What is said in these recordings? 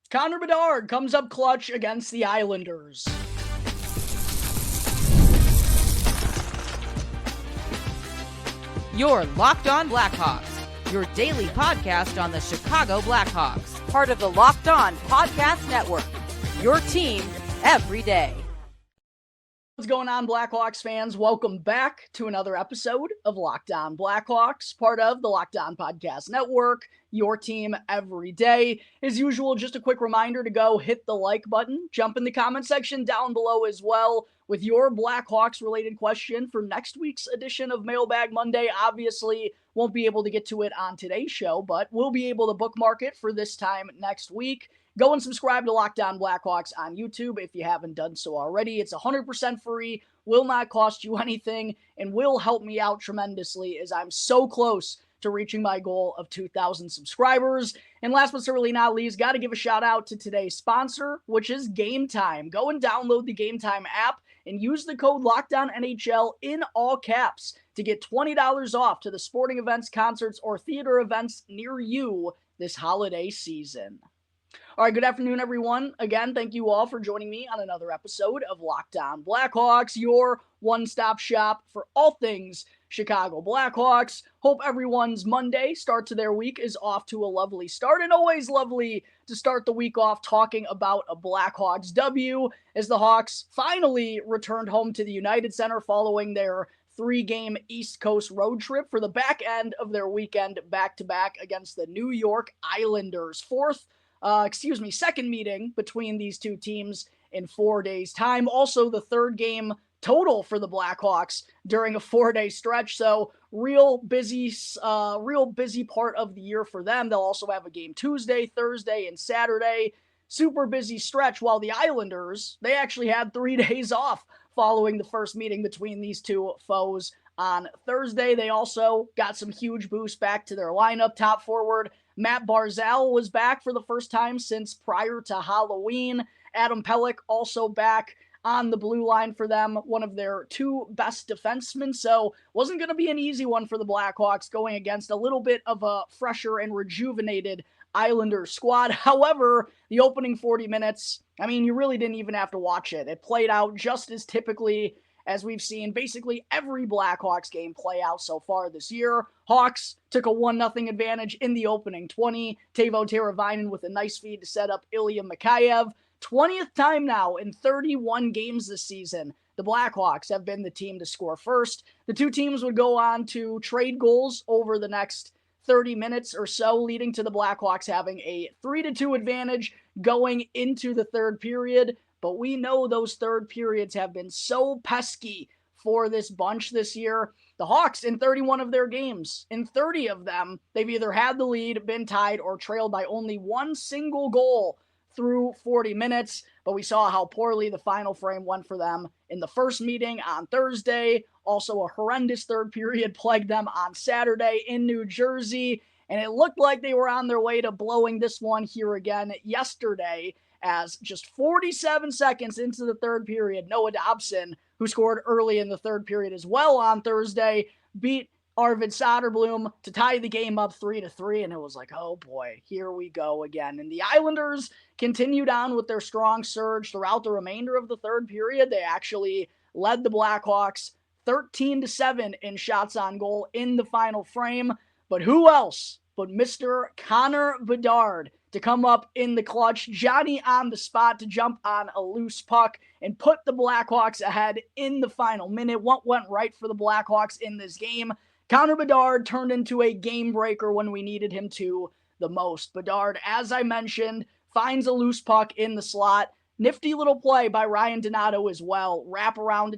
Connor Bedard comes up clutch against the Islanders. You're Locked On Blackhawks, your daily podcast on the Chicago Blackhawks, part of the Locked On Podcast Network, your team every day. What's going on, Blackhawks fans? Welcome back to another episode of Locked On Blackhawks, part of the Locked On Podcast Network, your team every day. As usual, just a quick reminder to go hit the like button, jump in the comment section down below as well with your Blackhawks related question for next week's edition of Mailbag Monday. Obviously, won't be able to get to it on today's show, but we'll be able to bookmark it for this time next week. Go and subscribe to Locked On Blackhawks on YouTube if you haven't done so already. It's 100% free, will not cost you anything, and will help me out tremendously as I'm so close to reaching my goal of 2,000 subscribers. And last but certainly not least, got to give a shout out to today's sponsor, which is Game Time. Go and download the Game Time app and use the code LOCKEDONNHL in all caps to get $20 off to the sporting events, concerts, or theater events near you this holiday season. All right, good afternoon, everyone. Again, thank you all for joining me on another episode of Locked On Blackhawks, your one-stop shop for all things Chicago Blackhawks. Hope everyone's Monday start to their week is off to a lovely start, and always lovely to start the week off talking about a Blackhawks W as the Hawks finally returned home to the United Center following their three-game East Coast road trip for the back end of their weekend back-to-back against the New York Islanders. Second meeting between these two teams in 4 days' time. Also, the third game total for the Blackhawks during a 4-day stretch. So, real busy part of the year for them. They'll also have a game Tuesday, Thursday, and Saturday. Super busy stretch. While the Islanders, they actually had 3 days off following the first meeting between these two foes on Thursday. They also got some huge boosts back to their lineup. Top forward Matt Barzal was back for the first time since prior to Halloween. Adam Pelech also back on the blue line for them, one of their two best defensemen. So wasn't going to be an easy one for the Blackhawks going against a little bit of a fresher and rejuvenated Islander squad. However, the opening 40 minutes, you really didn't even have to watch it. It played out just as typically as we've seen basically every Blackhawks game play out so far this year. Hawks took a 1-0 advantage in the opening 20. Teuvo Teravainen with a nice feed to set up Ilya Mikheyev. 20th time now in 31 games this season, the Blackhawks have been the team to score first. The two teams would go on to trade goals over the next 30 minutes or so, leading to the Blackhawks having a 3-2 advantage going into the third period. But we know those third periods have been so pesky for this bunch this year. The Hawks, in 31 of their games, in 30 of them, they've either had the lead, been tied, or trailed by only one single goal through 40 minutes. But we saw how poorly the final frame went for them in the first meeting on Thursday. Also, a horrendous third period plagued them on Saturday in New Jersey. And it looked like they were on their way to blowing this one here again yesterday, as just 47 seconds into the third period, Noah Dobson, who scored early in the third period as well on Thursday, beat Arvid Soderblom to tie the game up 3-3, and it was like, oh boy, here we go again. And the Islanders continued on with their strong surge throughout the remainder of the third period. They actually led the Blackhawks 13-7 in shots on goal in the final frame. But who else but Mr. Connor Bedard to come up in the clutch, Johnny on the spot to jump on a loose puck and put the Blackhawks ahead in the final minute. What went right for the Blackhawks in this game? Connor Bedard turned into a game breaker when we needed him to the most. Bedard, as I mentioned, finds a loose puck in the slot. Nifty little play by Ryan Donato as well. Wraparound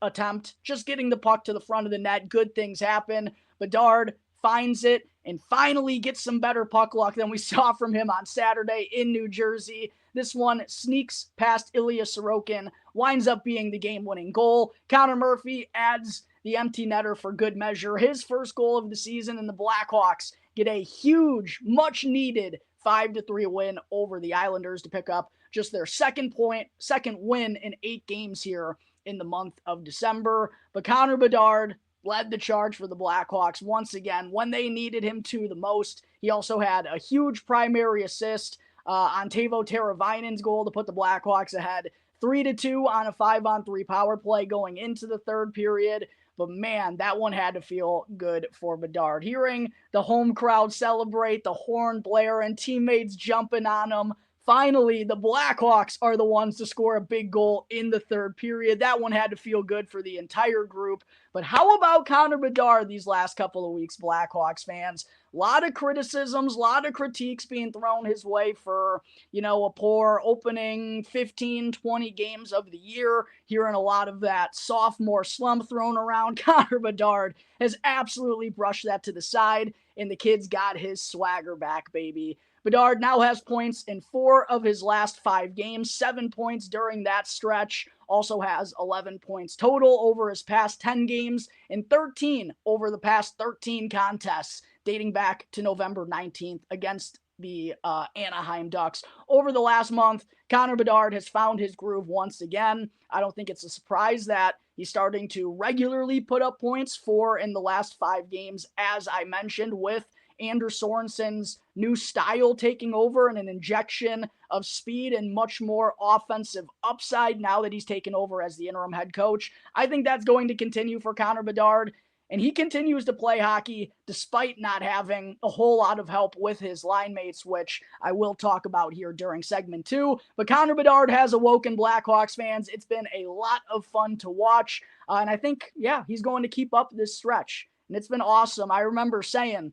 attempt, just getting the puck to the front of the net. Good things happen. Bedard finds it and finally gets some better puck luck than we saw from him on Saturday in New Jersey. This one sneaks past Ilya Sorokin, winds up being the game-winning goal. Connor Murphy adds the empty netter for good measure. His first goal of the season, and the Blackhawks get a huge, much-needed 5-3 win over the Islanders to pick up just their second win in 8 games here in the month of December. But Connor Bedard led the charge for the Blackhawks once again when they needed him to the most. He also had a huge primary assist on Teuvo Teravainen's goal to put the Blackhawks ahead 3-2 on a 5-on-3 power play going into the third period. But man, that one had to feel good for Bedard. Hearing the home crowd celebrate, the horn blare, and teammates jumping on him. Finally, the Blackhawks are the ones to score a big goal in the third period. That one had to feel good for the entire group. But how about Connor Bedard these last couple of weeks, Blackhawks fans? A lot of criticisms, a lot of critiques being thrown his way for, a poor opening 15, 20 games of the year. Hearing a lot of that sophomore slump thrown around. Connor Bedard has absolutely brushed that to the side, and the kid's got his swagger back, baby. Bedard now has points in 4 of his last 5 games, 7 points during that stretch. Also has 11 points total over his past 10 games and 13 over the past 13 contests dating back to November 19th against the Anaheim Ducks. Over the last month, Connor Bedard has found his groove once again. I don't think it's a surprise that he's starting to regularly put up points 4 in the last 5 games, as I mentioned, with Anders Sorensen's new style taking over and an injection of speed and much more offensive upside now that he's taken over as the interim head coach. I think that's going to continue for Connor Bedard, and he continues to play hockey despite not having a whole lot of help with his line mates, which I will talk about here during segment 2. But Connor Bedard has awoken Blackhawks fans. It's been a lot of fun to watch, and I think, he's going to keep up this stretch, and it's been awesome. I remember saying,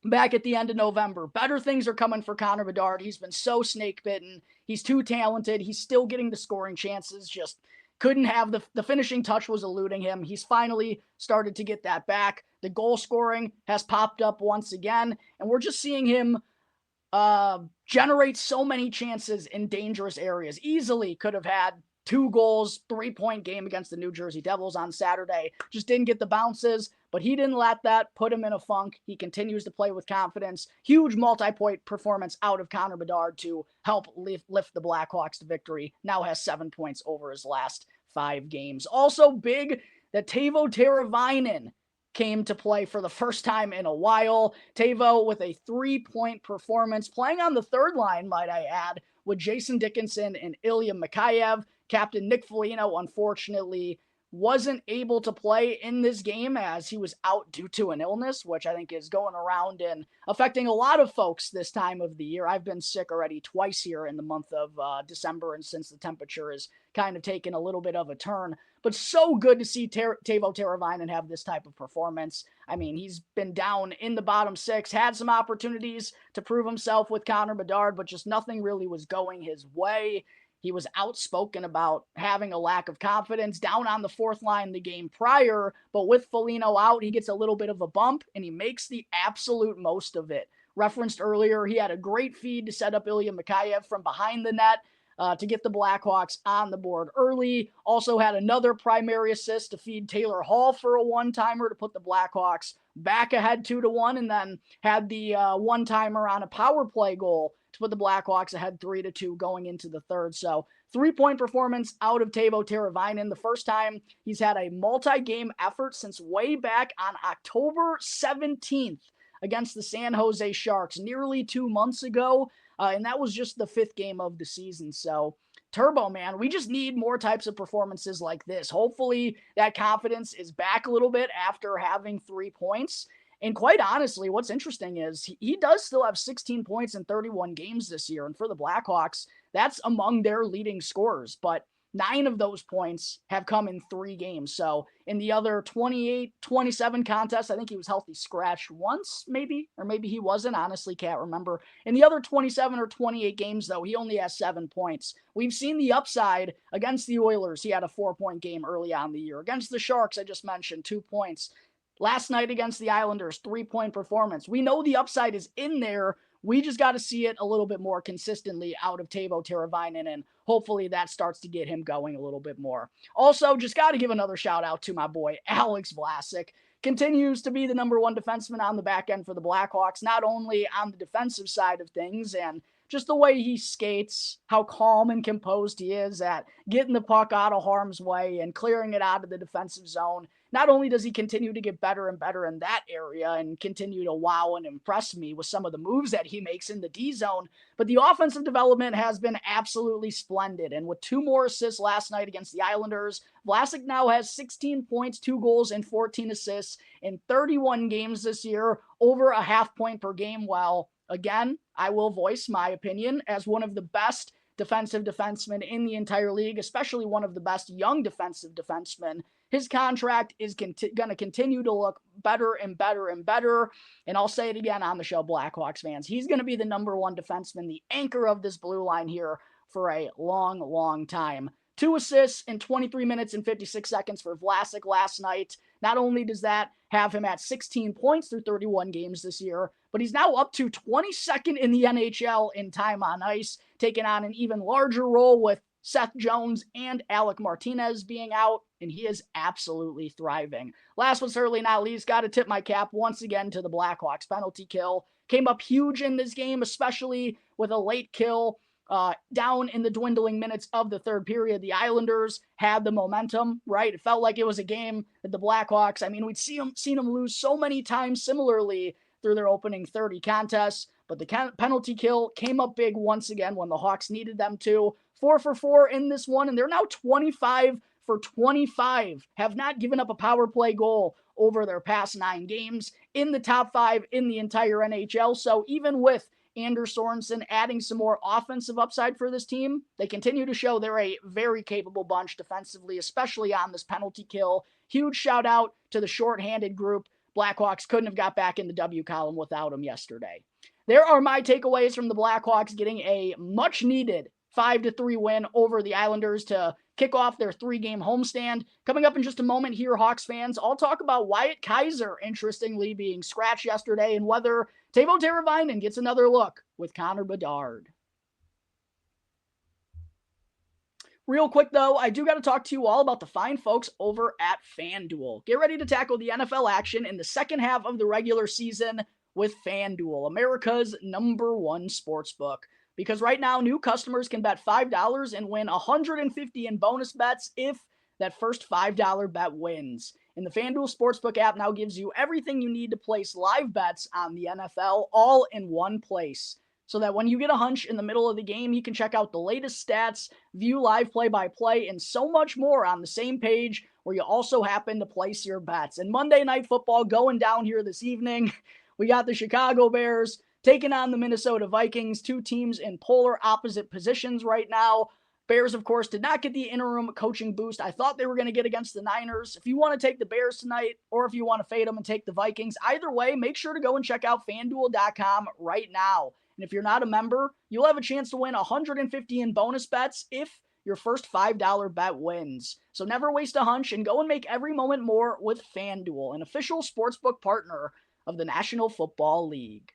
back at the end of November, better things are coming for Connor Bedard. He's been so snake bitten. He's too talented. He's still getting the scoring chances. Just couldn't have the finishing touch was eluding him. He's finally started to get that back. The goal scoring has popped up once again, and we're just seeing him generate so many chances in dangerous areas. Easily could have had 2 goals, 3-point game against the New Jersey Devils on Saturday. Just didn't get the bounces, but he didn't let that put him in a funk. He continues to play with confidence. Huge multi-point performance out of Connor Bedard to help lift the Blackhawks to victory. Now has 7 points over his last 5 games. Also big that Teuvo Teravainen came to play for the first time in a while. Teuvo with a 3-point performance, playing on the third line, might I add, with Jason Dickinson and Ilya Mikheyev. Captain Nick Foligno, unfortunately, wasn't able to play in this game as he was out due to an illness, which I think is going around and affecting a lot of folks this time of the year. I've been sick already twice here in the month of December, and since the temperature has kind of taken a little bit of a turn. But so good to see Teuvo Teravainen have this type of performance. I mean, he's been down in the bottom 6, had some opportunities to prove himself with Connor Bedard, but just nothing really was going his way. He was outspoken about having a lack of confidence down on the 4th line the game prior, but with Foligno out, he gets a little bit of a bump, and he makes the absolute most of it. Referenced earlier, he had a great feed to set up Ilya Mikheyev from behind the net to get the Blackhawks on the board early. Also had another primary assist to feed Taylor Hall for a one-timer to put the Blackhawks back ahead 2-1, and then had the one-timer on a power play goal to put the Blackhawks ahead 3-2 going into the third. So 3-point performance out of Teuvo Teravainen. The first time he's had a multi-game effort since way back on October 17th against the San Jose Sharks nearly 2 months ago. And that was just the 5th game of the season. So Turbo, man, we just need more types of performances like this. Hopefully that confidence is back a little bit after having 3 points. And quite honestly, what's interesting is he does still have 16 points in 31 games this year. And for the Blackhawks, that's among their leading scorers. But 9 of those points have come in 3 games. So in the other 28, 27 contests, I think he was healthy scratched once, maybe, or maybe he wasn't. Honestly, can't remember. In the other 27 or 28 games, though, he only has 7 points. We've seen the upside against the Oilers. He had a 4-point game early on in the year. Against the Sharks, I just mentioned, 2 points. Last night against the Islanders, 3-point performance. We know the upside is in there. We just got to see it a little bit more consistently out of Teuvo Teravainen, and hopefully that starts to get him going a little bit more. Also, just got to give another shout out to my boy, Alex Vlasic. Continues to be the number 1 defenseman on the back end for the Blackhawks, not only on the defensive side of things and just the way he skates, how calm and composed he is at getting the puck out of harm's way and clearing it out of the defensive zone. Not only does he continue to get better and better in that area and continue to wow and impress me with some of the moves that he makes in the D zone, but the offensive development has been absolutely splendid. And with 2 more assists last night against the Islanders, Vlasic now has 16 points, 2 goals, and 14 assists in 31 games this year, over a half point per game. While, again, I will voice my opinion as one of the best defensive defensemen in the entire league, especially one of the best young defensive defensemen. His contract is going to continue to look better and better and better. And I'll say it again on the show, Blackhawks fans. He's going to be the number 1 defenseman, the anchor of this blue line here for a long, long time. 2 assists in 23 minutes and 56 seconds for Vlasic last night. Not only does that have him at 16 points through 31 games this year, but he's now up to 22nd in the NHL in time on ice, taking on an even larger role with Seth Jones and Alec Martinez being out, and he is absolutely thriving. Last but certainly not least, got to tip my cap once again to the Blackhawks. Penalty kill came up huge in this game, especially with a late kill down in the dwindling minutes of the third period. The Islanders had the momentum, right? It felt like it was a game that the Blackhawks, I mean, we'd seen them lose so many times similarly through their opening 30 contests, but the penalty kill came up big once again when the Hawks needed them to. 4 for 4 in this one, and they're now 25 for 25, have not given up a power play goal over their past 9 games, in the top 5 in the entire NHL. So even with Anders Sorensen adding some more offensive upside for this team, they continue to show they're a very capable bunch defensively, especially on this penalty kill. Huge shout out to the shorthanded group. Blackhawks couldn't have got back in the W column without them yesterday. There are my takeaways from the Blackhawks getting a much needed 5-3 win over the Islanders to kick off their 3-game homestand. Coming up in just a moment here, Hawks fans, I'll talk about Wyatt Kaiser, interestingly, being scratched yesterday, and whether Teuvo Teravainen gets another look with Connor Bedard. Real quick, though, I do got to talk to you all about the fine folks over at FanDuel. Get ready to tackle the NFL action in the second half of the regular season with FanDuel, America's #1 sportsbook. Because right now, new customers can bet $5 and win $150 in bonus bets if that first $5 bet wins. And the FanDuel Sportsbook app now gives you everything you need to place live bets on the NFL all in one place. So that when you get a hunch in the middle of the game, you can check out the latest stats, view live play-by-play, and so much more on the same page where you also happen to place your bets. And Monday Night Football going down here this evening. We got the Chicago Bears taking on the Minnesota Vikings, 2 teams in polar opposite positions right now. Bears, of course, did not get the interim coaching boost I thought they were going to get against the Niners. If you want to take the Bears tonight, or if you want to fade them and take the Vikings, either way, make sure to go and check out FanDuel.com right now. And if you're not a member, you'll have a chance to win $150 in bonus bets if your first $5 bet wins. So never waste a hunch and go and make every moment more with FanDuel, an official sportsbook partner of the National Football League.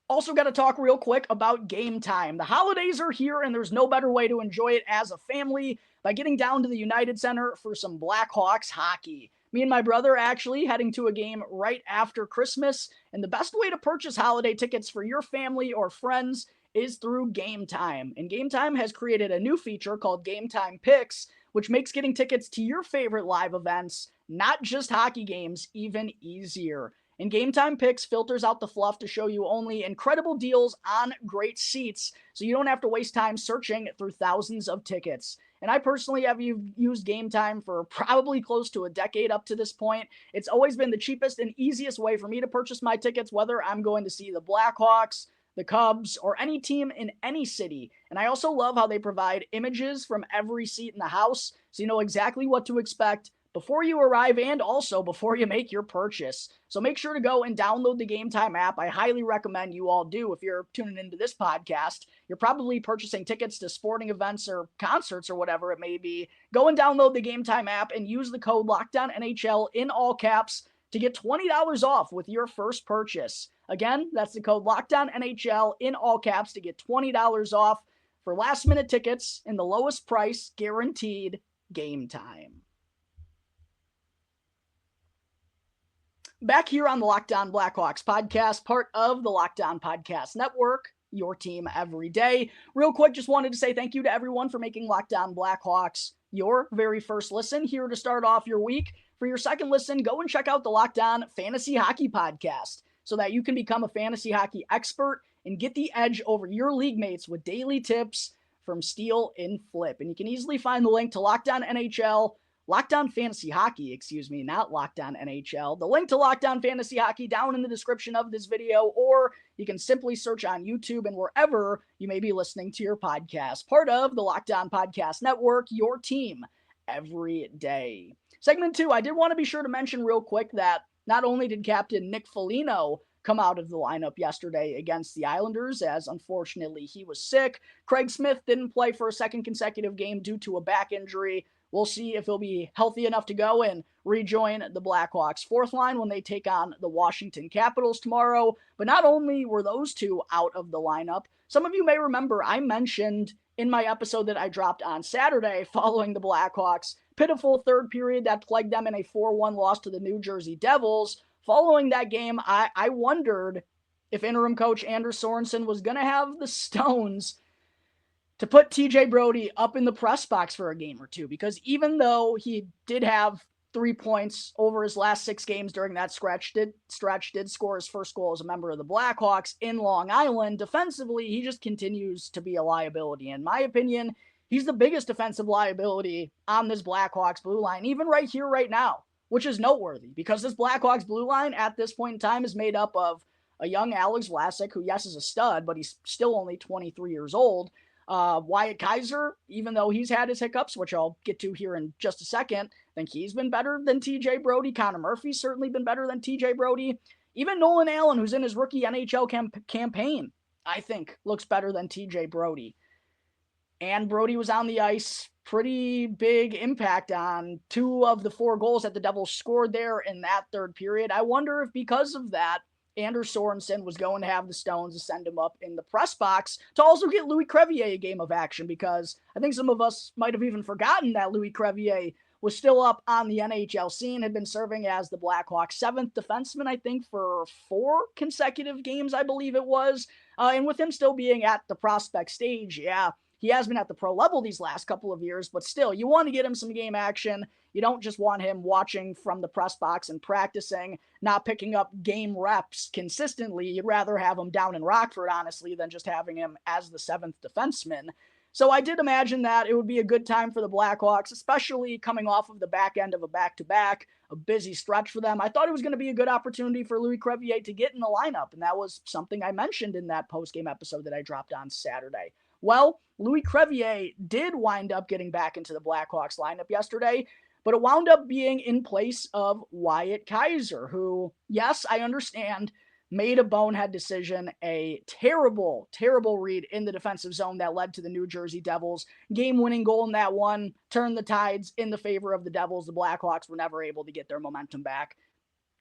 Also got to talk real quick about Game Time. The holidays are here, and there's no better way to enjoy it as a family by getting down to the United Center for some Blackhawks hockey. Me and my brother actually heading to a game right after Christmas, and the best way to purchase holiday tickets for your family or friends is through Game Time. And Game Time has created a new feature called Game Time Picks, which makes getting tickets to your favorite live events, not just hockey games, even easier. And Game Time Picks filters out the fluff to show you only incredible deals on great seats, so you don't have to waste time searching through thousands of tickets. And I personally have used Game Time for probably close to a decade up to this point. It's always been the cheapest and easiest way for me to purchase my tickets, whether I'm going to see the Blackhawks, the Cubs, or any team in any city. And I also love how they provide images from every seat in the house, so you know exactly what to expect before you arrive and also before you make your purchase. So make sure to go and download the Game Time app. I highly recommend you all do. If you're tuning into this podcast, you're probably purchasing tickets to sporting events or concerts or whatever it may be. Go and download the Game Time app and use the code LOCKEDONNHL in all caps to get $20 off with your first purchase. Again, that's the code LOCKEDONNHL in all caps to get $20 off for last minute tickets and the lowest price guaranteed. Game Time. Back here on the Locked On Blackhawks podcast, part of the Locked On Podcast Network, your team every day. Real quick, just wanted to say thank you to everyone for making Locked On Blackhawks your very first listen. Here to start off your week. For your second listen, go and check out the Locked On Fantasy Hockey podcast so that you can become a fantasy hockey expert and get the edge over your league mates with daily tips from Steal and Flip. And you can easily find the link to Locked On NHL, Locked On Fantasy Hockey, not Locked On NHL. The link to Locked On Fantasy Hockey down in the description of this video, or you can simply search on YouTube and wherever you may be listening to your podcast. Part of the Locked On Podcast Network, your team every day. Segment 2, I did want to be sure to mention real quick that not only did Captain Nick Foligno come out of the lineup yesterday against the Islanders, as unfortunately he was sick. Craig Smith didn't play for a second consecutive game due to a back injury. We'll see if he'll be healthy enough to go and rejoin the Blackhawks' fourth line when they take on the Washington Capitals tomorrow. But not only were those two out of the lineup, some of you may remember I mentioned in my episode that I dropped on Saturday following the Blackhawks' pitiful third period that plagued them in a 4-1 loss to the New Jersey Devils. Following that game, I wondered if interim coach Anders Sorensen was going to have the stones to put TJ Brodie up in the press box for a game or two, because even though he did have 3 points over his last 6 games during that stretch, did score his first goal as a member of the Blackhawks in Long Island. Defensively, he just continues to be a liability. In my opinion, he's the biggest defensive liability on this Blackhawks blue line, even right here, right now, which is noteworthy because this Blackhawks blue line at this point in time is made up of a young Alex Vlasic, who, yes, is a stud, but he's still only 23 years old. Wyatt Kaiser, even though he's had his hiccups, which I'll get to here in just a second, I think he's been better than TJ Brodie. Connor Murphy's certainly been better than TJ Brodie. Even Nolan Allen, who's in his rookie NHL campaign, I think looks better than TJ Brodie. And Brodie was on the ice, pretty big impact on 2 of the 4 goals that the Devils scored there in that third period. I wonder if because of that, Anders Sorensen was going to have the stones to send him up in the press box to also get Louis Crevier a game of action, because I think some of us might have even forgotten that Louis Crevier was still up on the NHL scene, had been serving as the Blackhawks' 7th defenseman, I think, for 4 consecutive games, I believe it was. And with him still being at the prospect stage, yeah, he has been at the pro level these last couple of years, but still, you want to get him some game action. You don't just want him watching from the press box and practicing, not picking up game reps consistently. You'd rather have him down in Rockford, honestly, than just having him as the 7th defenseman. So I did imagine that it would be a good time for the Blackhawks, especially coming off of the back end of a back-to-back, a busy stretch for them. I thought it was going to be a good opportunity for Louis Crevier to get in the lineup, and that was something I mentioned in that post-game episode that I dropped on Saturday. Well, Louis Crevier did wind up getting back into the Blackhawks lineup yesterday, but it wound up being in place of Wyatt Kaiser, who, yes, I understand, made a bonehead decision, a terrible, terrible read in the defensive zone that led to the New Jersey Devils game-winning goal in that one, turned the tides in the favor of the Devils. The Blackhawks were never able to get their momentum back.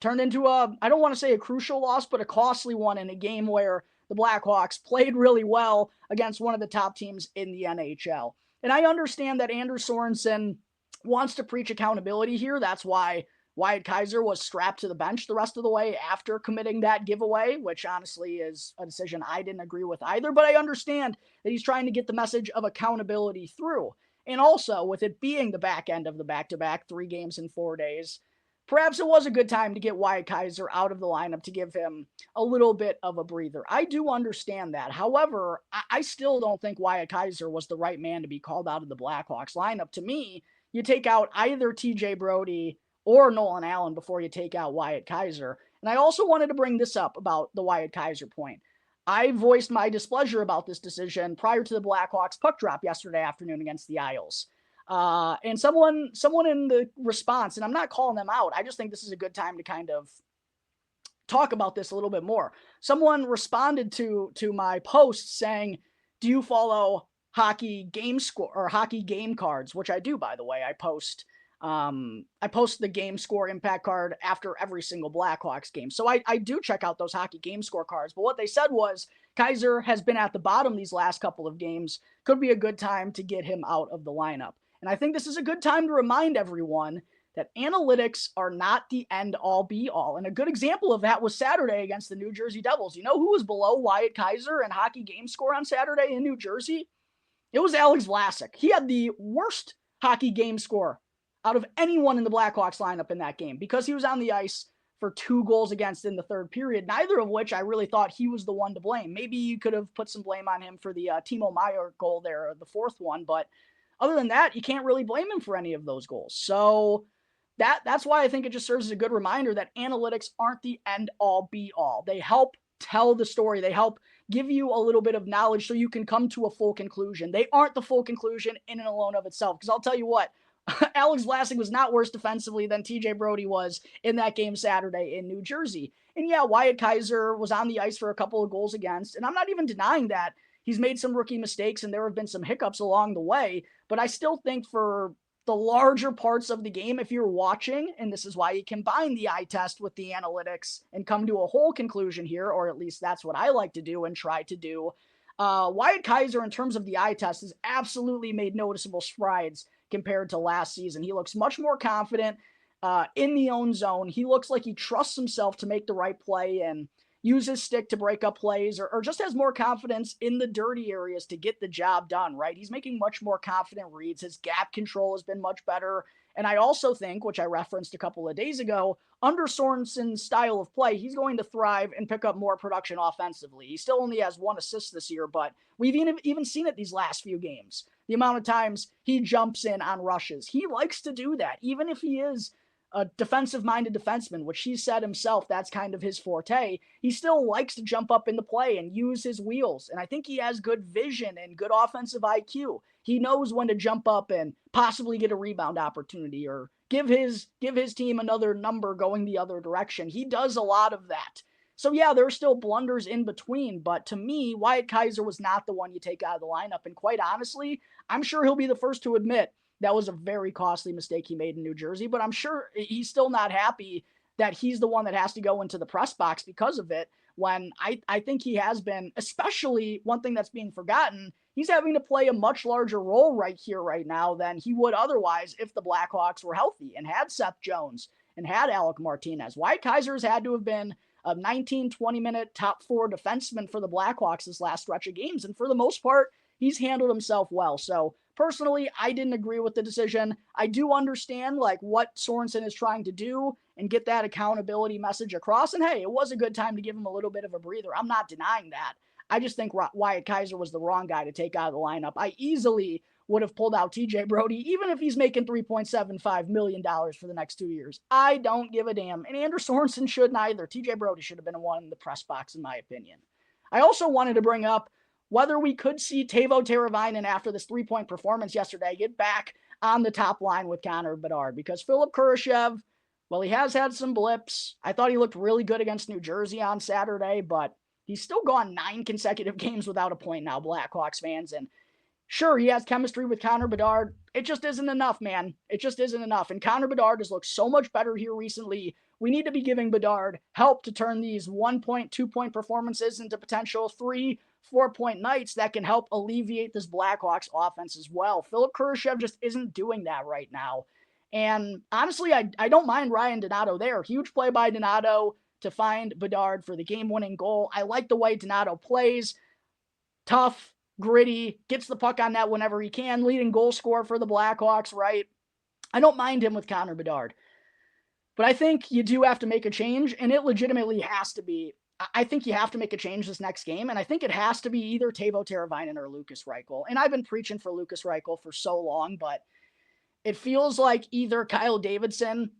Turned into I don't want to say a crucial loss, but a costly one in a game where the Blackhawks played really well against one of the top teams in the NHL. And I understand that Anders Sorensen wants to preach accountability here. That's why Wyatt Kaiser was strapped to the bench the rest of the way after committing that giveaway, which honestly is a decision I didn't agree with either. But I understand that he's trying to get the message of accountability through. And also, with it being the back end of the back-to-back, 3 games in 4 days, perhaps it was a good time to get Wyatt Kaiser out of the lineup to give him a little bit of a breather. I do understand that. However, I still don't think Wyatt Kaiser was the right man to be called out of the Blackhawks lineup. To me, you take out either TJ Brodie or Nolan Allen before you take out Wyatt Kaiser. And I also wanted to bring this up about the Wyatt Kaiser point. I voiced my displeasure about this decision prior to the Blackhawks puck drop yesterday afternoon against the Isles. And someone in the response, and I'm not calling them out, I just think this is a good time to kind of talk about this a little bit more. Someone responded to my post saying, do you follow hockey game score or hockey game cards? Which I do, by the way. I post the game score impact card after every single Blackhawks game. So I do check out those hockey game score cards. But what they said was Kaiser has been at the bottom these last couple of games. Could be a good time to get him out of the lineup. And I think this is a good time to remind everyone that analytics are not the end-all be-all. And a good example of that was Saturday against the New Jersey Devils. You know who was below Wyatt Kaiser in hockey game score on Saturday in New Jersey? It was Alex Vlasic. He had the worst hockey game score out of anyone in the Blackhawks lineup in that game because he was on the ice for 2 goals against in the third period, neither of which I really thought he was the one to blame. Maybe you could have put some blame on him for the Timo Meier goal there, the 4th one, but other than that, you can't really blame him for any of those goals. So that's why I think it just serves as a good reminder that analytics aren't the end-all be-all. They help tell the story. They help give you a little bit of knowledge so you can come to a full conclusion. They aren't the full conclusion in and alone of itself, because I'll tell you what, Alex Vlasic was not worse defensively than TJ Brodie was in that game Saturday in New Jersey. And yeah, Wyatt Kaiser was on the ice for a couple of goals against, and I'm not even denying that. He's made some rookie mistakes and there have been some hiccups along the way, but I still think for the larger parts of the game, if you're watching, and this is why you combine the eye test with the analytics and come to a whole conclusion here, or at least that's what I like to do and try to do. Wyatt Kaiser, in terms of the eye test, has absolutely made noticeable strides compared to last season. He looks much more confident in the own zone. He looks like he trusts himself to make the right play and use his stick to break up plays, or just has more confidence in the dirty areas to get the job done, right? He's making much more confident reads. His gap control has been much better. And I also think, which I referenced a couple of days ago, under Sorensen's style of play, he's going to thrive and pick up more production offensively. He still only has 1 assist this year, but we've even seen it these last few games. The amount of times he jumps in on rushes. He likes to do that, even if he is a defensive-minded defenseman, which he said himself that's kind of his forte. He still likes to jump up in the play and use his wheels. And I think he has good vision and good offensive IQ. He knows when to jump up and possibly get a rebound opportunity or give his team another number going the other direction. He does a lot of that. So yeah, there are still blunders in between, but to me, Wyatt Kaiser was not the one you take out of the lineup. And quite honestly, I'm sure he'll be the first to admit that was a very costly mistake he made in New Jersey, but I'm sure he's still not happy that he's the one that has to go into the press box because of it, when I think he has been, especially one thing that's being forgotten, he's having to play a much larger role right here, right now, than he would otherwise if the Blackhawks were healthy and had Seth Jones and had Alec Martinez. Wyatt Kaiser has had to have been a 19, 20-minute top 4 defenseman for the Blackhawks this last stretch of games, and for the most part, he's handled himself well. So personally, I didn't agree with the decision. I do understand what Sorensen is trying to do and get that accountability message across. And hey, it was a good time to give him a little bit of a breather. I'm not denying that. I just think Wyatt Kaiser was the wrong guy to take out of the lineup. I easily would have pulled out TJ Brodie, even if he's making $3.75 million for the next 2 years. I don't give a damn. And Anders Sorensen shouldn't either. TJ Brodie should have been the one in the press box, in my opinion. I also wanted to bring up whether we could see Teuvo Teravainen after this 3-point performance yesterday get back on the top line with Connor Bedard, because Philip Kurashev, well, he has had some blips. I thought he looked really good against New Jersey on Saturday, but he's still gone 9 consecutive games without a point now, Blackhawks fans. And sure, he has chemistry with Connor Bedard. It just isn't enough, man. It just isn't enough. And Connor Bedard has looked so much better here recently. We need to be giving Bedard help to turn these 1-point, 2-point performances into potential 3, 4-point nights that can help alleviate this Blackhawks offense as well. Philip Kurashev just isn't doing that right now. And honestly, I don't mind Ryan Donato there. Huge play by Donato to find Bedard for the game-winning goal. I like the way Donato plays. Tough, gritty, gets the puck on net whenever he can, leading goal scorer for the Blackhawks, right? I don't mind him with Connor Bedard. But I think you do have to make a change, and it legitimately has to be. I think you have to make a change this next game, and I think it has to be either Teuvo Teravainen or Lucas Reichel. And I've been preaching for Lucas Reichel for so long, but it feels like either Kyle Davidson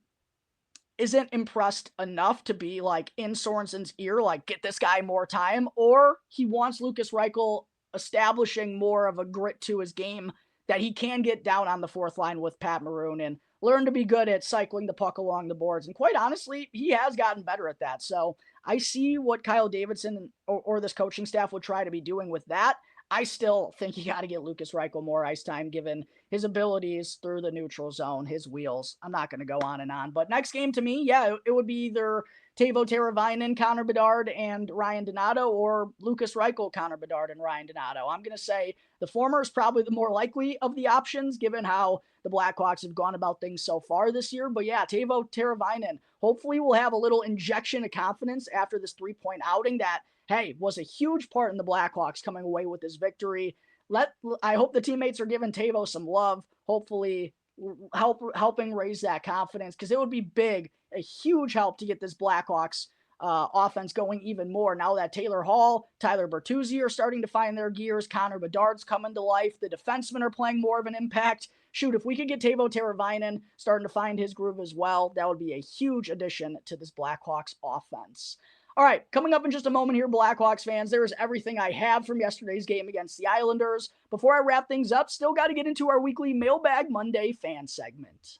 isn't impressed enough to be in Sorensen's ear, get this guy more time, or he wants Lucas Reichel establishing more of a grit to his game that he can get down on the 4th line with Pat Maroon and learn to be good at cycling the puck along the boards. And quite honestly, he has gotten better at that. So I see what Kyle Davidson or this coaching staff would try to be doing with that. I still think you got to get Lukas Reichel more ice time given his abilities through the neutral zone, his wheels. I'm not going to go on and on. But next game to me, yeah, it would be either Teuvo Teravainen, Connor Bedard, and Ryan Donato, or Lukas Reichel, Connor Bedard, and Ryan Donato. I'm going to say the former is probably the more likely of the options given how the Blackhawks have gone about things so far this year. But yeah, Teuvo Teravainen hopefully will have a little injection of confidence after this 3-point outing that, hey, was a huge part in the Blackhawks coming away with this victory. I hope the teammates are giving Teuvo some love, hopefully helping raise that confidence, because it would be big, a huge help to get this Blackhawks offense going even more. Now that Taylor Hall, Tyler Bertuzzi are starting to find their gears, Connor Bedard's coming to life, the defensemen are playing more of an impact. Shoot, if we could get Teuvo Teravainen starting to find his groove as well, that would be a huge addition to this Blackhawks offense. All right, coming up in just a moment here, Blackhawks fans, there is everything I have from yesterday's game against the Islanders. Before I wrap things up, still got to get into our weekly Mailbag Monday fan segment.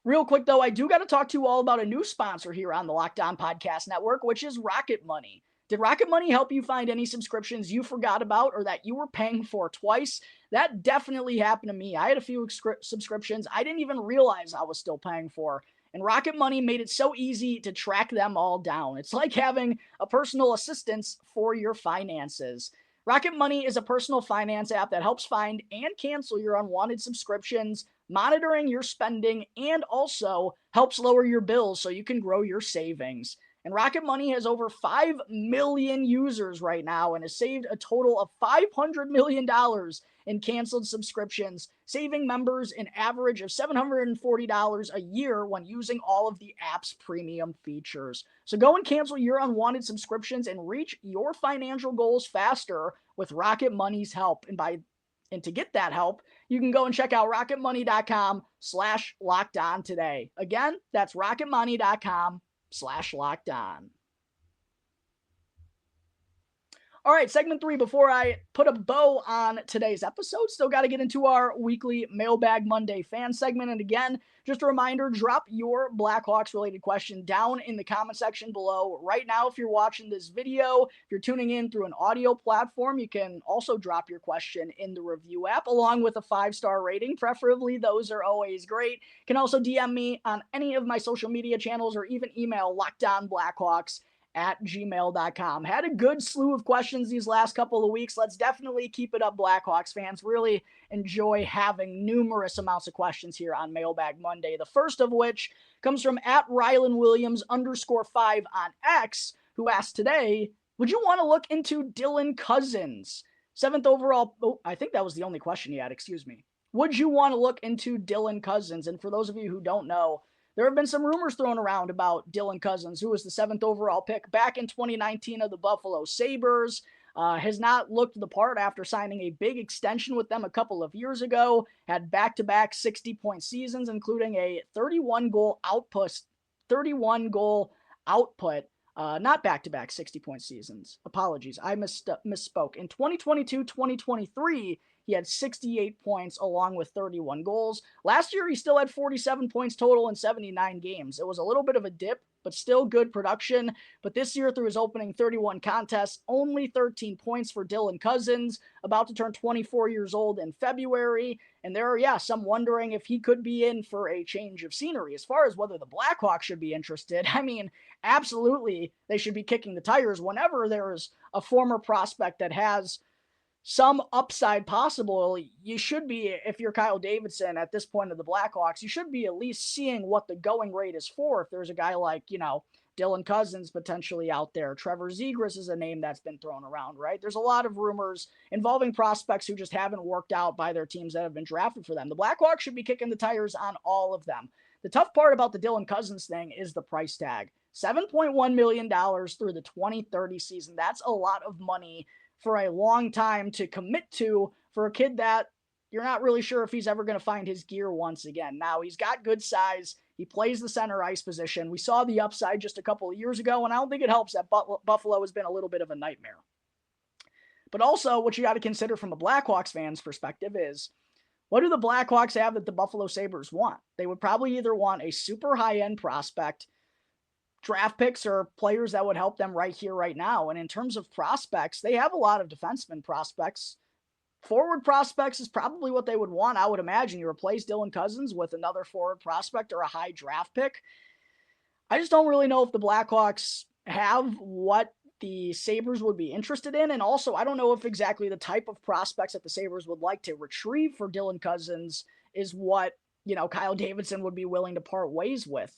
Real quick, though, I do got to talk to you all about a new sponsor here on the Locked On Podcast Network, which is Rocket Money. Did Rocket Money help you find any subscriptions you forgot about or that you were paying for twice? That definitely happened to me. I had a few subscriptions I didn't even realize I was still paying for. And Rocket Money made it so easy to track them all down. It's like having a personal assistant for your finances. Rocket Money is a personal finance app that helps find and cancel your unwanted subscriptions, monitoring your spending, and also helps lower your bills so you can grow your savings. And Rocket Money has over 5 million users right now and has saved a total of $500 million in canceled subscriptions, saving members an average of $740 a year when using all of the app's premium features. So go and cancel your unwanted subscriptions and reach your financial goals faster with Rocket Money's help. And to get that help, you can go and check out rocketmoney.com/lockedon today. Again, that's rocketmoney.com/lockedon. All right, segment 3, before I put a bow on today's episode, still got to get into our weekly Mailbag Monday fan segment. And again, just a reminder, drop your Blackhawks-related question down in the comment section below. Right now, if you're watching this video, if you're tuning in through an audio platform, you can also drop your question in the review app, along with a 5-star rating. Preferably, those are always great. You can also DM me on any of my social media channels or even email lockedonblackhawks@gmail.com. Had a good slew of questions these last couple of weeks. Let's definitely keep it up, Blackhawks fans. Really enjoy having numerous amounts of questions here on Mailbag Monday. The first of which comes from @RylanWilliams_5 on X, who asked today, would you want to look into Dylan Cozens? 7th overall. Oh, I think that was the only question he had. Excuse me. Would you want to look into Dylan Cozens? And for those of you who don't know, there have been some rumors thrown around about Dylan Cozens, who was the 7th overall pick back in 2019 of the Buffalo Sabres. Has not looked the part after signing a big extension with them a couple of years ago. Had back-to-back 60-point seasons, including a 31-goal output. Not back-to-back 60-point seasons. Apologies, I misspoke. In 2022-2023, he had 68 points along with 31 goals. Last year, he still had 47 points total in 79 games. It was a little bit of a dip, but still good production. But this year, through his opening 31 contests, only 13 points for Dylan Cozens, about to turn 24 years old in February. And there are, some wondering if he could be in for a change of scenery. As far as whether the Blackhawks should be interested, I mean, absolutely, they should be kicking the tires whenever there is a former prospect that has some upside possible. You should be, if you're Kyle Davidson at this point of the Blackhawks, you should be at least seeing what the going rate is for. If there's a guy like, Dylan Cozens potentially out there. Trevor Zegras is a name that's been thrown around, right? There's a lot of rumors involving prospects who just haven't worked out by their teams that have been drafted for them. The Blackhawks should be kicking the tires on all of them. The tough part about the Dylan Cozens thing is the price tag. $7.1 million through the 2030 season. That's a lot of money for a long time to commit to for a kid that you're not really sure if he's ever going to find his gear once again. Now, he's got good size. He plays the center ice position. We saw the upside just a couple of years ago, and I don't think it helps that Buffalo has been a little bit of a nightmare. But also, what you got to consider from a Blackhawks fan's perspective is, what do the Blackhawks have that the Buffalo Sabres want? They would probably either want a super high-end prospect, draft picks or players that would help them right here, right now. And in terms of prospects, they have a lot of defenseman prospects. Forward prospects is probably what they would want, I would imagine. You replace Dylan Cousins with another forward prospect or a high draft pick. I just don't really know if the Blackhawks have what the Sabres would be interested in. And also, I don't know if exactly the type of prospects that the Sabres would like to retrieve for Dylan Cousins is what, Kyle Davidson would be willing to part ways with.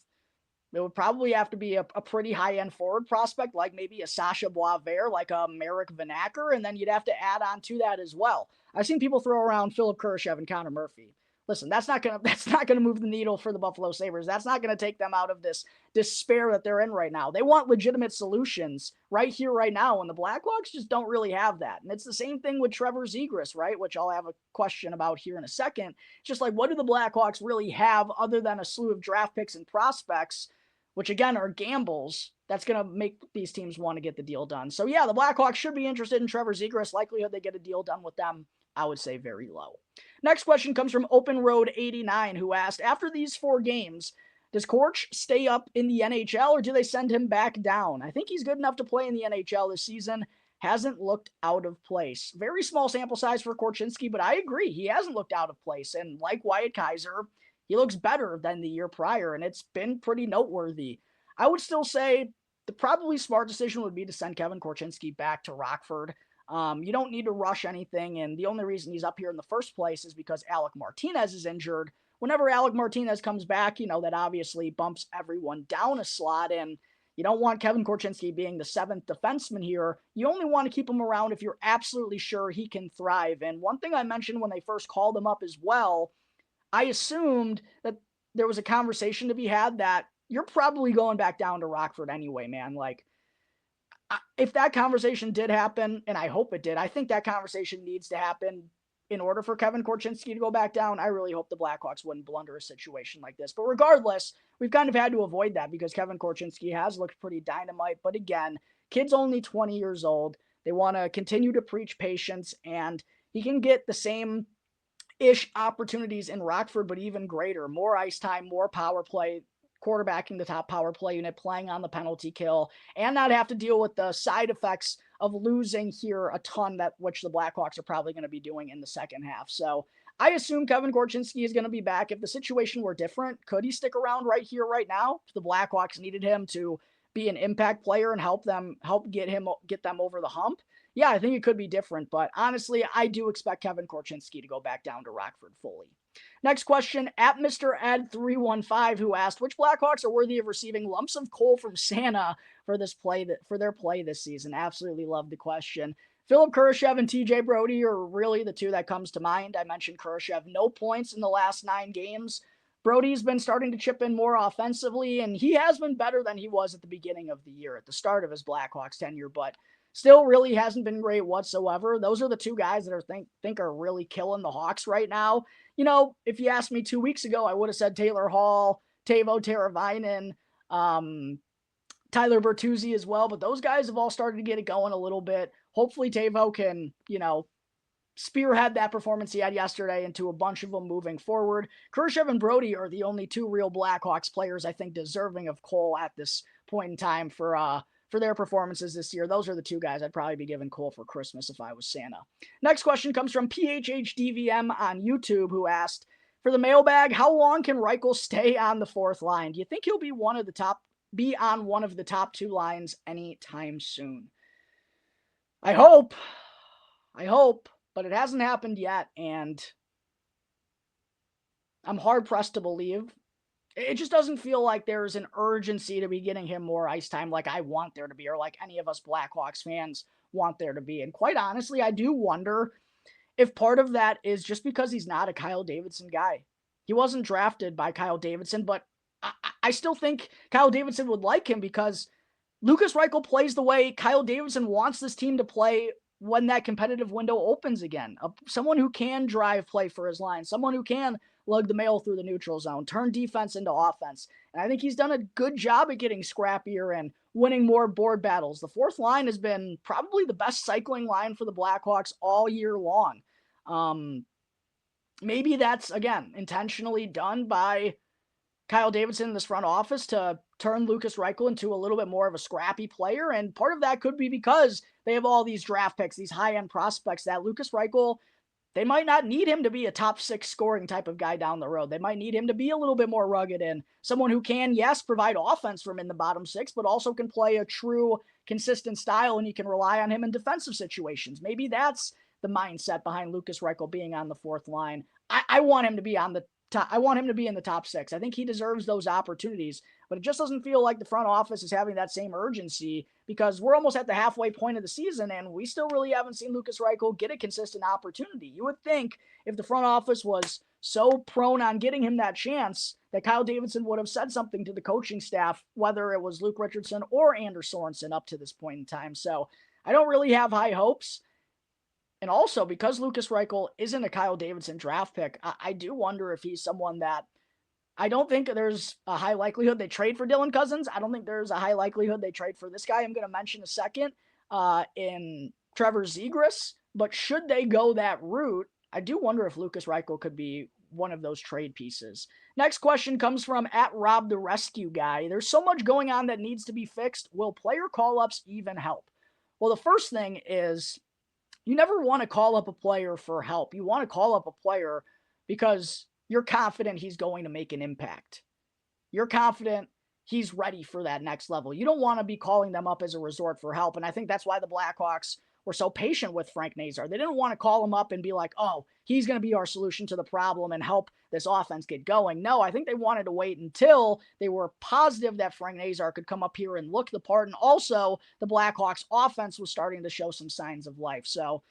It would probably have to be a pretty high-end forward prospect, like maybe a Sasha Boisvert, like a Marek Vanacker, and then you'd have to add on to that as well. I've seen people throw around Philip Kurashev and Connor Murphy. Listen, that's not gonna move the needle for the Buffalo Sabres. That's not gonna take them out of this despair that they're in right now. They want legitimate solutions right here, right now, and the Blackhawks just don't really have that. And it's the same thing with Trevor Zegras, right? Which I'll have a question about here in a second. Just like, what do the Blackhawks really have other than a slew of draft picks and prospects, which again are gambles, that's going to make these teams want to get the deal done. So yeah, the Blackhawks should be interested in Trevor Zegras. Likelihood they get a deal done with them, I would say very low. Next question comes from Open Road 89, who asked, after these 4 games, does Korch stay up in the NHL or do they send him back down? I think he's good enough to play in the NHL this season. Hasn't looked out of place. Very small sample size for Korchinski, but I agree. He hasn't looked out of place. And like Wyatt Kaiser, he looks better than the year prior, and it's been pretty noteworthy. I would still say the probably smart decision would be to send Kevin Korchinski back to Rockford. You don't need to rush anything, and the only reason he's up here in the first place is because Alec Martinez is injured. Whenever Alec Martinez comes back, that obviously bumps everyone down a slot, and you don't want Kevin Korchinski being the 7th defenseman here. You only want to keep him around if you're absolutely sure he can thrive. And one thing I mentioned when they first called him up as well, I assumed that there was a conversation to be had that you're probably going back down to Rockford anyway, man. Like, if that conversation did happen, and I hope it did, I think that conversation needs to happen in order for Kevin Korchinski to go back down. I really hope the Blackhawks wouldn't blunder a situation like this. But regardless, we've kind of had to avoid that because Kevin Korchinski has looked pretty dynamite. But again, kid's only 20 years old. They want to continue to preach patience, and he can get the same-ish opportunities in Rockford, but even greater. More ice time, more power play, quarterbacking the top power play unit, playing on the penalty kill, and not have to deal with the side effects of losing here a ton, which the Blackhawks are probably going to be doing in the second half. So I assume Kevin Korchinski is going to be back. If the situation were different, could he stick around right here, right now? If the Blackhawks needed him to be an impact player and help get them over the hump, yeah, I think it could be different. But honestly, I do expect Kevin Korchinski to go back down to Rockford fully. Next question, at Mr. Ed315, who asked, which Blackhawks are worthy of receiving lumps of coal from Santa for their play this season? Absolutely love the question. Philip Kurashev and TJ Brodie are really the two that comes to mind. I mentioned Kurashev, no points in the last 9 games. Brodie's been starting to chip in more offensively, and he has been better than he was at the beginning of the year, at the start of his Blackhawks tenure, but still really hasn't been great whatsoever. Those are the two guys that think are really killing the Hawks right now. If you asked me 2 weeks ago, I would have said Taylor Hall, Teuvo Teravainen, Tyler Bertuzzi as well, but those guys have all started to get it going a little bit. Hopefully Teuvo can, spearhead that performance he had yesterday into a bunch of them moving forward. Kurashev and Brodie are the only 2 real Blackhawks players I think deserving of Cole at this point in time for their performances this year. Those are the 2 guys I'd probably be giving Cole for Christmas if I was Santa. Next question comes from PHHDVM on YouTube, who asked, for the mailbag, how long can Reichel stay on the 4th line? Do you think he'll be on one of the top 2 lines anytime soon? I hope, but it hasn't happened yet, and I'm hard-pressed to believe. It just doesn't feel like there's an urgency to be getting him more ice time like I want there to be, or like any of us Blackhawks fans want there to be. And quite honestly, I do wonder if part of that is just because he's not a Kyle Davidson guy. He wasn't drafted by Kyle Davidson, but I still think Kyle Davidson would like him because Lukas Reichel plays the way Kyle Davidson wants this team to play when that competitive window opens again. Someone who can drive play for his line, someone who can lug the mail through the neutral zone, turn defense into offense. And I think he's done a good job at getting scrappier and winning more board battles. The 4th line has been probably the best cycling line for the Blackhawks all year long. Maybe that's, again, intentionally done by Kyle Davidson in this front office to turn Lukas Reichel into a little bit more of a scrappy player. And part of that could be because they have all these draft picks, these high-end prospects that Lukas Reichel, they might not need him to be a top 6 scoring type of guy down the road. They might need him to be a little bit more rugged and someone who can, yes, provide offense from in the bottom 6, but also can play a true consistent style, and you can rely on him in defensive situations. Maybe that's the mindset behind Lukas Reichel being on the 4th line. I want him to be on the top. I want him to be in the top 6. I think he deserves those opportunities, but it just doesn't feel like the front office is having that same urgency because we're almost at the halfway point of the season and we still really haven't seen Lukas Reichel get a consistent opportunity. You would think if the front office was so prone on getting him that chance that Kyle Davidson would have said something to the coaching staff, whether it was Luke Richardson or Anders Sorensen up to this point in time. So I don't really have high hopes. And also, because Lukas Reichel isn't a Kyle Davidson draft pick, I do wonder if he's someone that I don't think there's a high likelihood they trade for Dylan Cousins. I don't think there's a high likelihood they trade for this guy I'm going to mention a second in Trevor Zegras. But should they go that route, I do wonder if Lukas Reichel could be one of those trade pieces. Next question comes from @RobTheRescue_Guy. There's so much going on that needs to be fixed. Will player call-ups even help? Well, the first thing is you never want to call up a player for help. You want to call up a player because you're confident he's going to make an impact. You're confident he's ready for that next level. You don't want to be calling them up as a resort for help. And I think that's why the Blackhawks were so patient with Frank Nazar. They didn't want to call him up and be like, oh, he's going to be our solution to the problem and help this offense get going. No, I think they wanted to wait until they were positive that Frank Nazar could come up here and look the part. And also the Blackhawks offense was starting to show some signs of life. So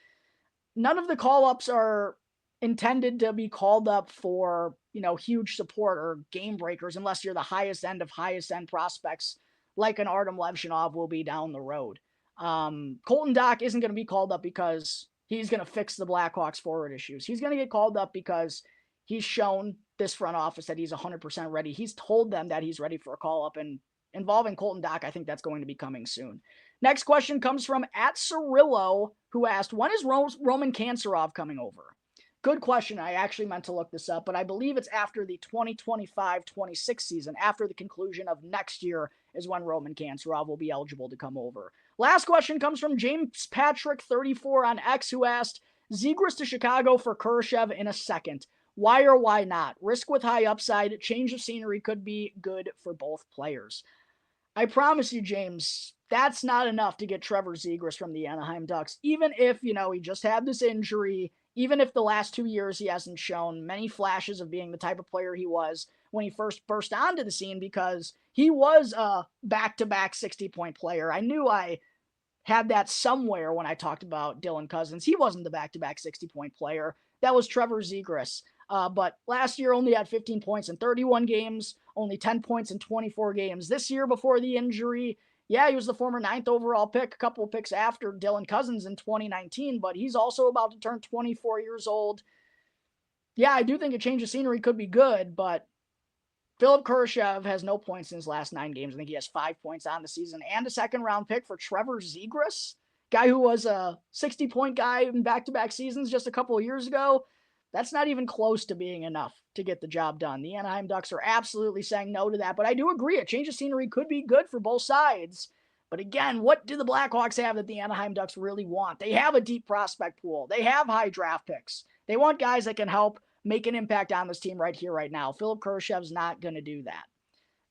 none of the call-ups are intended to be called up for, huge support or game breakers unless you're the highest end of highest end prospects like an Artem Levshinov will be down the road. Colton Dach isn't going to be called up because he's going to fix the Blackhawks forward issues. He's going to get called up because he's shown this front office that he's 100% ready. He's told them that he's ready for a call up, and involving Colton Dach, I think that's going to be coming soon. Next question comes from @Cirillo, who asked, when is Roman Kanserov coming over? Good question. I actually meant to look this up, but I believe it's after the 2025-26 season. After the conclusion of next year is when Roman Kanserov will be eligible to come over. Last question comes from James Patrick 34 on X, who asked, Zegras to Chicago for Kurashev in a second. Why or why not? Risk with high upside, change of scenery could be good for both players. I promise you, James, that's not enough to get Trevor Zegras from the Anaheim Ducks. Even if, he just had this injury, even if the last 2 years he hasn't shown many flashes of being the type of player he was when he first burst onto the scene, because he was a back-to-back 60-point player. I knew I had that somewhere when I talked about Dylan Cousins. He wasn't the back-to-back 60-point player. That was Trevor Zegras. But last year only had 15 points in 31 games, only 10 points in 24 games. This year before the injury, yeah, he was the former 9th overall pick, a couple of picks after Dylan Cousins in 2019, but he's also about to turn 24 years old. Yeah, I do think a change of scenery could be good, but Philip Kurashev has no points in his last 9 games. I think he has 5 points on the season and a second-round pick for Trevor Zegras, guy who was a 60-point guy in back-to-back seasons just a couple of years ago. That's not even close to being enough to get the job done. The Anaheim Ducks are absolutely saying no to that, but I do agree. A change of scenery could be good for both sides. But again, what do the Blackhawks have that the Anaheim Ducks really want? They have a deep prospect pool. They have high draft picks. They want guys that can help make an impact on this team right here, right now. Philip Kurashev's not going to do that.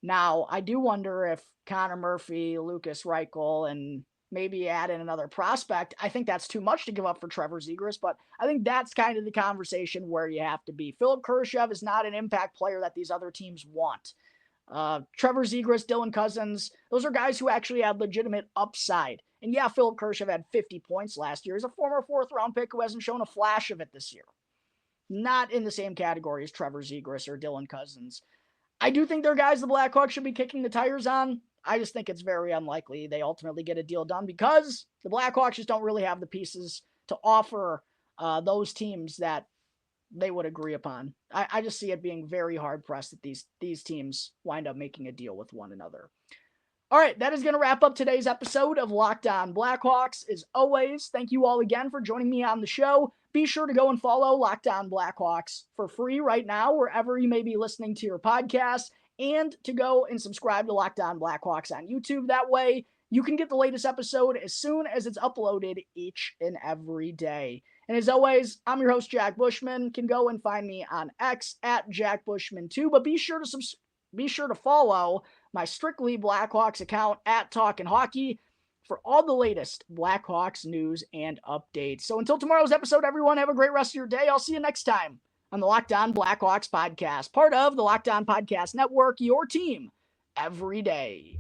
Now, I do wonder if Connor Murphy, Lukas Reichel, and maybe add in another prospect. I think that's too much to give up for Trevor Zegras, but I think that's kind of the conversation where you have to be. Philip Kurashev is not an impact player that these other teams want. Trevor Zegras, Dylan Cousins, those are guys who actually had legitimate upside. And yeah, Philip Kurashev had 50 points last year. He's a former 4th-round pick who hasn't shown a flash of it this year. Not in the same category as Trevor Zegras or Dylan Cousins. I do think they're guys the Blackhawks should be kicking the tires on. I just think it's very unlikely they ultimately get a deal done because the Blackhawks just don't really have the pieces to offer those teams that they would agree upon. I just see it being very hard-pressed that these teams wind up making a deal with one another. All right, that is going to wrap up today's episode of Locked On Blackhawks. As always, thank you all again for joining me on the show. Be sure to go and follow Locked On Blackhawks for free right now, wherever you may be listening to your podcast. and to go and subscribe to Locked On Blackhawks on YouTube. That way, you can get the latest episode as soon as it's uploaded each and every day. And as always, I'm your host, Jack Bushman. You can go and find me on X at Jack Bushman2, but be sure to follow my Strictly Blackhawks account at Talkin' Hockey for all the latest Blackhawks news and updates. So until tomorrow's episode, everyone, have a great rest of your day. I'll see you next time on the Locked On Blackhawks podcast, part of the Locked On Podcast Network, your team every day.